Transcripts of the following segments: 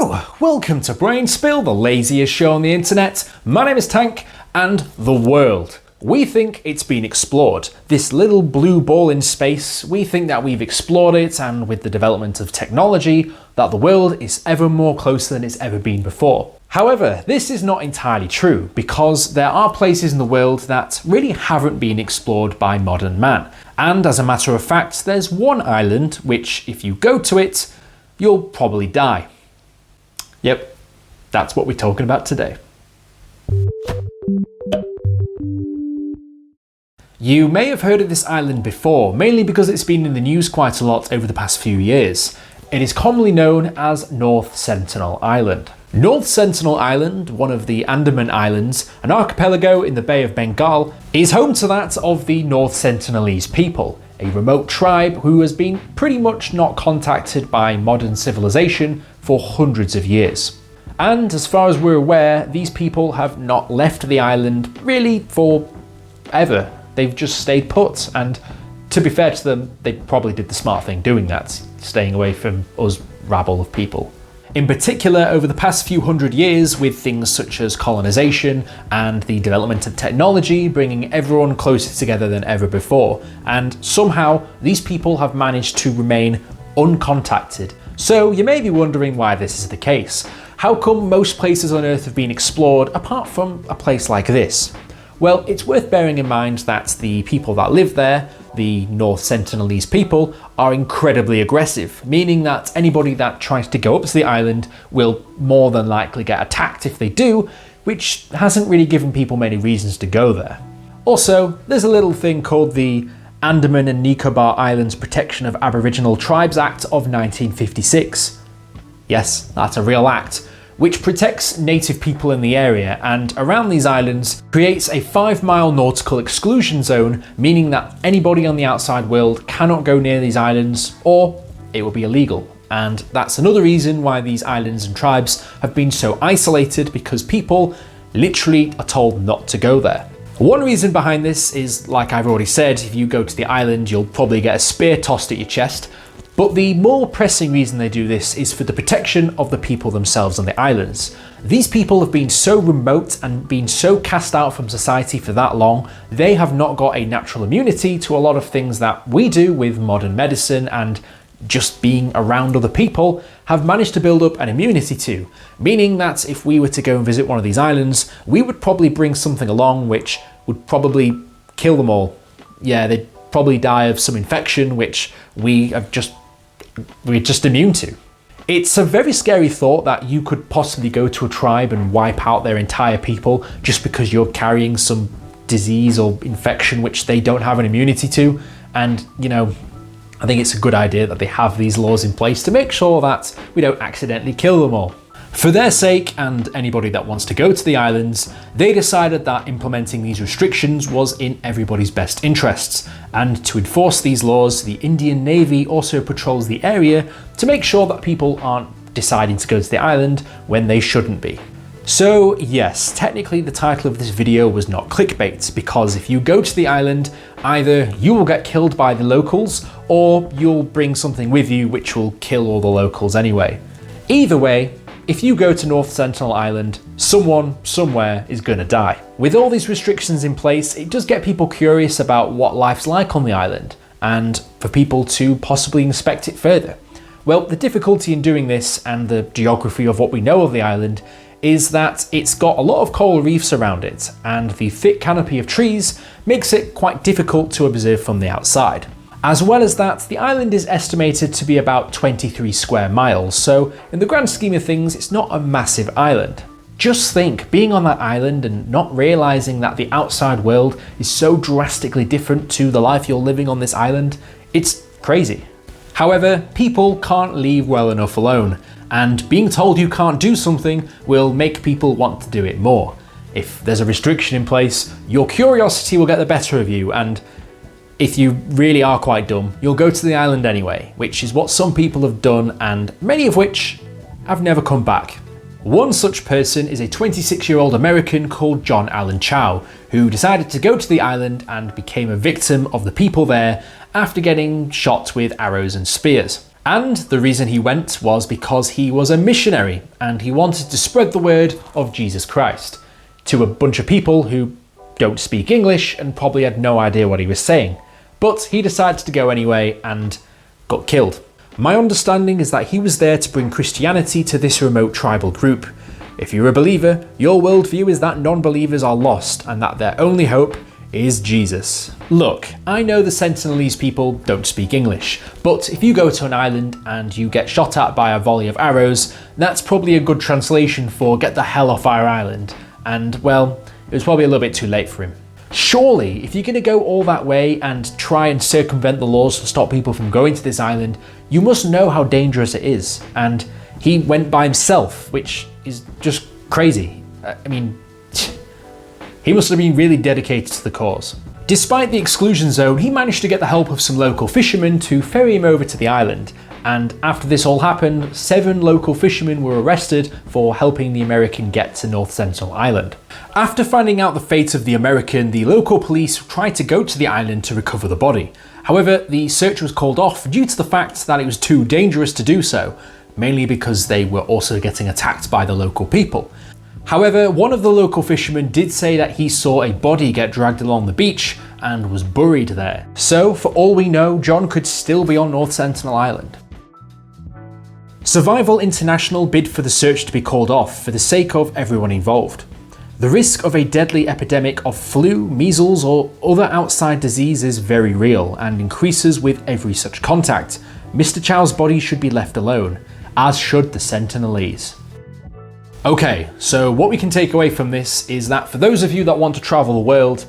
Hello, welcome to Brain Spill, the laziest show on the internet. My name is Tank, and the world. We think it's been explored. This little blue ball in space, we think that we've explored it, and with the development of technology, that the world is ever more closer than it's ever been before. However, this is not entirely true, because there are places in the world that really haven't been explored by modern man. And as a matter of fact, there's one island which, if you go to it, you'll probably die. Yep, that's what we're talking about today. You may have heard of this island before, mainly because it's been in the news quite a lot over the past few years. It is commonly known as North Sentinel Island. North Sentinel Island, one of the Andaman Islands, an archipelago in the Bay of Bengal, is home to that of the North Sentinelese people, a remote tribe who has been pretty much not contacted by modern civilization for hundreds of years. And as far as we're aware, these people have not left the island really for ever. They've just stayed put, and to be fair to them, they probably did the smart thing doing that, staying away from us rabble of people. In particular, over the past few hundred years, with things such as colonization and the development of technology bringing everyone closer together than ever before, and somehow these people have managed to remain uncontacted. So you may be wondering why this is the case. How come most places on Earth have been explored apart from a place like this? Well, it's worth bearing in mind that the people that live there, the North Sentinelese people, are incredibly aggressive, meaning that anybody that tries to go up to the island will more than likely get attacked if they do, which hasn't really given people many reasons to go there. Also, there's a little thing called the Andaman and Nicobar Islands Protection of Aboriginal Tribes Act of 1956. Yes, that's a real act, which protects native people in the area and around these islands creates a 5-mile nautical exclusion zone, meaning that anybody on the outside world cannot go near these islands or it will be illegal. And that's another reason why these islands and tribes have been so isolated, because people literally are told not to go there. One reason behind this is, like I've already said, if you go to the island, you'll probably get a spear tossed at your chest. But the more pressing reason they do this is for the protection of the people themselves on the islands. These people have been so remote and been so cast out from society for that long, they have not got a natural immunity to a lot of things that we do with modern medicine and just being around other people have managed to build up an immunity to, meaning that if we were to go and visit one of these islands, we would probably bring something along which would probably kill them all. Yeah, they'd probably die of some infection which we're just immune to. It's a very scary thought that you could possibly go to a tribe and wipe out their entire people just because you're carrying some disease or infection which they don't have an immunity to. And, you know, I think it's a good idea that they have these laws in place to make sure that we don't accidentally kill them all. For their sake, and anybody that wants to go to the islands, they decided that implementing these restrictions was in everybody's best interests. And to enforce these laws, the Indian Navy also patrols the area to make sure that people aren't deciding to go to the island when they shouldn't be. So yes, technically the title of this video was not clickbait, because if you go to the island, either you will get killed by the locals or you'll bring something with you which will kill all the locals anyway. Either way, if you go to North Sentinel Island, someone, somewhere is gonna die. With all these restrictions in place, it does get people curious about what life's like on the island, and for people to possibly inspect it further. Well, the difficulty in doing this, and the geography of what we know of the island, is that it's got a lot of coral reefs around it, and the thick canopy of trees makes it quite difficult to observe from the outside. As well as that, the island is estimated to be about 23 square miles, so in the grand scheme of things, it's not a massive island. Just think, being on that island and not realizing that the outside world is so drastically different to the life you're living on this island, it's crazy. However, people can't leave well enough alone, and being told you can't do something will make people want to do it more. If there's a restriction in place, your curiosity will get the better of you, and if you really are quite dumb, you'll go to the island anyway, which is what some people have done, and many of which have never come back. One such person is a 26-year-old American called John Allen Chau, who decided to go to the island and became a victim of the people there after getting shot with arrows and spears. And the reason he went was because he was a missionary and he wanted to spread the word of Jesus Christ to a bunch of people who don't speak English and probably had no idea what he was saying. But he decided to go anyway and got killed. My understanding is that he was there to bring Christianity to this remote tribal group. If you're a believer, your worldview is that non-believers are lost and that their only hope is Jesus. Look, I know the Sentinelese people don't speak English, but if you go to an island and you get shot at by a volley of arrows, that's probably a good translation for "get the hell off our island." And well, it was probably a little bit too late for him. Surely, if you're going to go all that way and try and circumvent the laws to stop people from going to this island, you must know how dangerous it is. And he went by himself, which is just crazy. I mean, he must have been really dedicated to the cause. Despite the exclusion zone, he managed to get the help of some local fishermen to ferry him over to the island. And after this all happened, 7 local fishermen were arrested for helping the American get to North Sentinel Island. After finding out the fate of the American, the local police tried to go to the island to recover the body. However, the search was called off due to the fact that it was too dangerous to do so, mainly because they were also getting attacked by the local people. However, one of the local fishermen did say that he saw a body get dragged along the beach and was buried there. So, for all we know, John could still be on North Sentinel Island. Survival International bid for the search to be called off for the sake of everyone involved. The risk of a deadly epidemic of flu, measles, or other outside disease is very real and increases with every such contact. Mr. Chow's body should be left alone, as should the Sentinelese. Okay, so what we can take away from this is that for those of you that want to travel the world,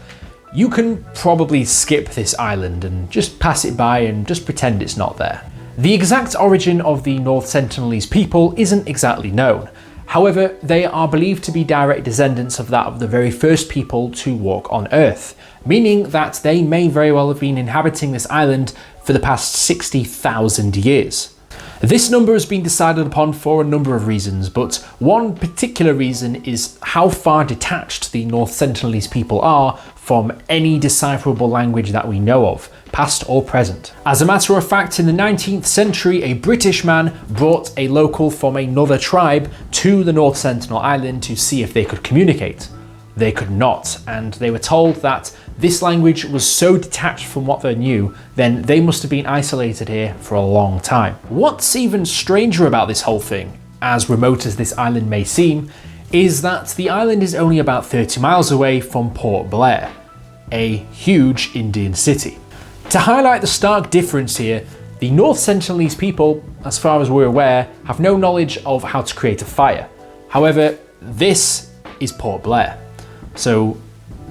you can probably skip this island and just pass it by and just pretend it's not there. The exact origin of the North Sentinelese people isn't exactly known. However, they are believed to be direct descendants of that of the very first people to walk on Earth, meaning that they may very well have been inhabiting this island for the past 60,000 years. This number has been decided upon for a number of reasons, but one particular reason is how far detached the North Sentinelese people are from any decipherable language that we know of, past or present. As a matter of fact, in the 19th century, a British man brought a local from another tribe to the North Sentinel Island to see if they could communicate. They could not, and they were told that this language was so detached from what they knew, then they must have been isolated here for a long time. What's even stranger about this whole thing, as remote as this island may seem, is that the island is only about 30 miles away from Port Blair, a huge Indian city. To highlight the stark difference here, the North Sentinelese people, as far as we're aware, have no knowledge of how to create a fire. However, this is Port Blair. So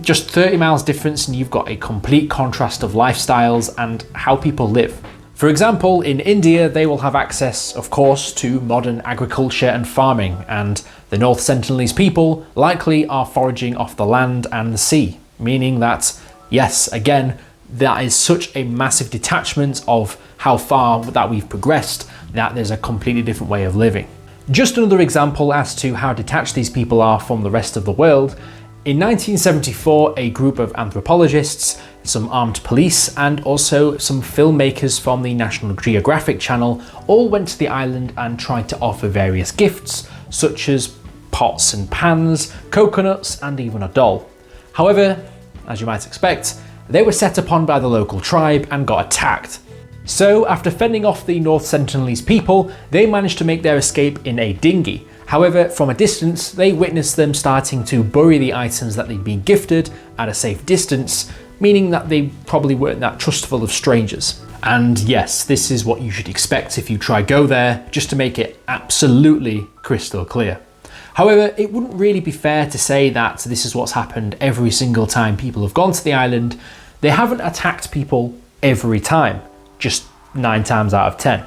just 30 miles difference and you've got a complete contrast of lifestyles and how people live. For example, in India, they will have access, of course, to modern agriculture and farming, and the North Sentinelese people likely are foraging off the land and the sea, meaning that, yes, again, that is such a massive detachment of how far that we've progressed that there's a completely different way of living. Just another example as to how detached these people are from the rest of the world. In 1974, a group of anthropologists, some armed police, and also some filmmakers from the National Geographic Channel all went to the island and tried to offer various gifts, such as pots and pans, coconuts, and even a doll. However, as you might expect, they were set upon by the local tribe and got attacked. So, after fending off the North Sentinelese people, they managed to make their escape in a dinghy. However, from a distance, they witnessed them starting to bury the items that they'd been gifted at a safe distance, meaning that they probably weren't that trustful of strangers. And yes, this is what you should expect if you try go there, just to make it absolutely crystal clear. However, it wouldn't really be fair to say that this is what's happened every single time people have gone to the island. They haven't attacked people every time, just 9 times out of 10.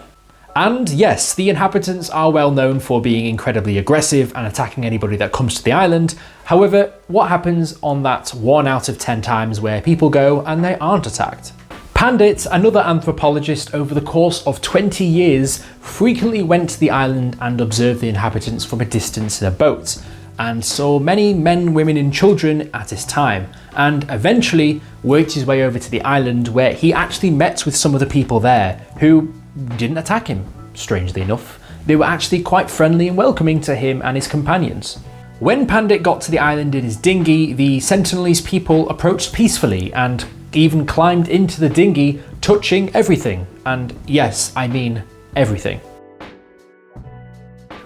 And yes, the inhabitants are well known for being incredibly aggressive and attacking anybody that comes to the island. However, what happens on that 1 out of 10 times where people go and they aren't attacked? Pandit, another anthropologist, over the course of 20 years, frequently went to the island and observed the inhabitants from a distance in a boat, and saw many men, women and children at his time, and eventually worked his way over to the island where he actually met with some of the people there who didn't attack him strangely enough, they were actually quite friendly and welcoming to him and his companions. When Pandit got to the island in his dinghy, the Sentinelese people approached peacefully and even climbed into the dinghy, touching everything. And yes, I mean everything.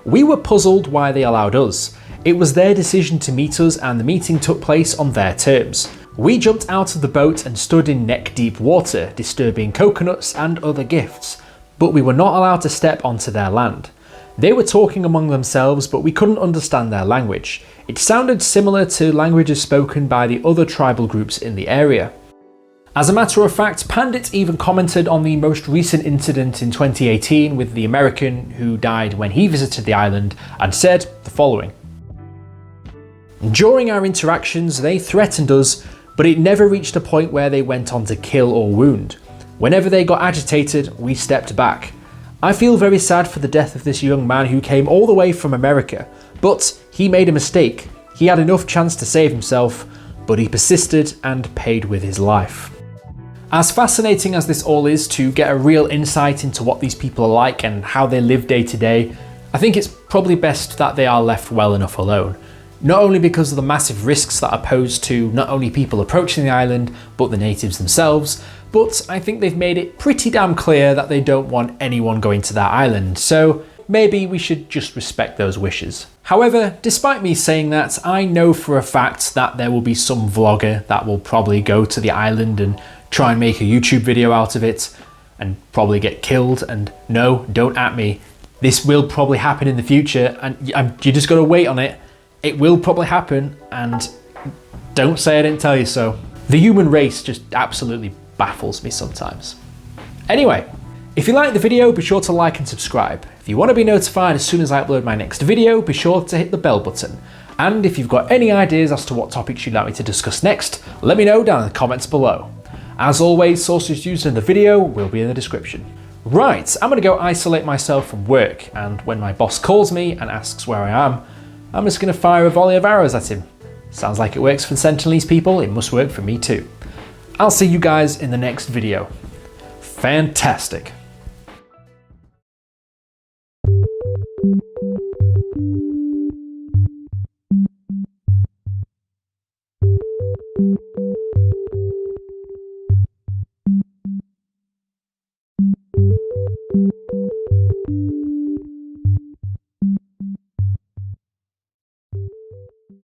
We were puzzled why they allowed us. It was their decision to meet us, and the meeting took place on their terms. We jumped out of the boat and stood in neck-deep water, disturbing coconuts and other gifts, but we were not allowed to step onto their land. They were talking among themselves, but we couldn't understand their language. It sounded similar to languages spoken by the other tribal groups in the area. As a matter of fact, Pandit even commented on the most recent incident in 2018 with the American who died when he visited the island and said the following. During our interactions, they threatened us, but it never reached a point where they went on to kill or wound. Whenever they got agitated, we stepped back. I feel very sad for the death of this young man who came all the way from America, but he made a mistake. He had enough chance to save himself, but he persisted and paid with his life. As fascinating as this all is to get a real insight into what these people are like and how they live day to day, I think it's probably best that they are left well enough alone. Not only because of the massive risks that are posed to not only people approaching the island, but the natives themselves, but I think they've made it pretty damn clear that they don't want anyone going to that island, so maybe we should just respect those wishes. However, despite me saying that, I know for a fact that there will be some vlogger that will probably go to the island and try and make a YouTube video out of it and probably get killed. And no, don't at me. This will probably happen in the future, and you just gotta wait on it. It will probably happen, and don't say I didn't tell you so. The human race just absolutely baffles me sometimes. Anyway, if you like the video, be sure to like and subscribe. If you want to be notified as soon as I upload my next video, be sure to hit the bell button. And if you've got any ideas as to what topics you'd like me to discuss next, let me know down in the comments below. As always, sources used in the video will be in the description. Right, I'm going to go isolate myself from work, and when my boss calls me and asks where I am, I'm just going to fire a volley of arrows at him. Sounds like it works for the Sentinelese people, it must work for me too. I'll see you guys in the next video. Fantastic.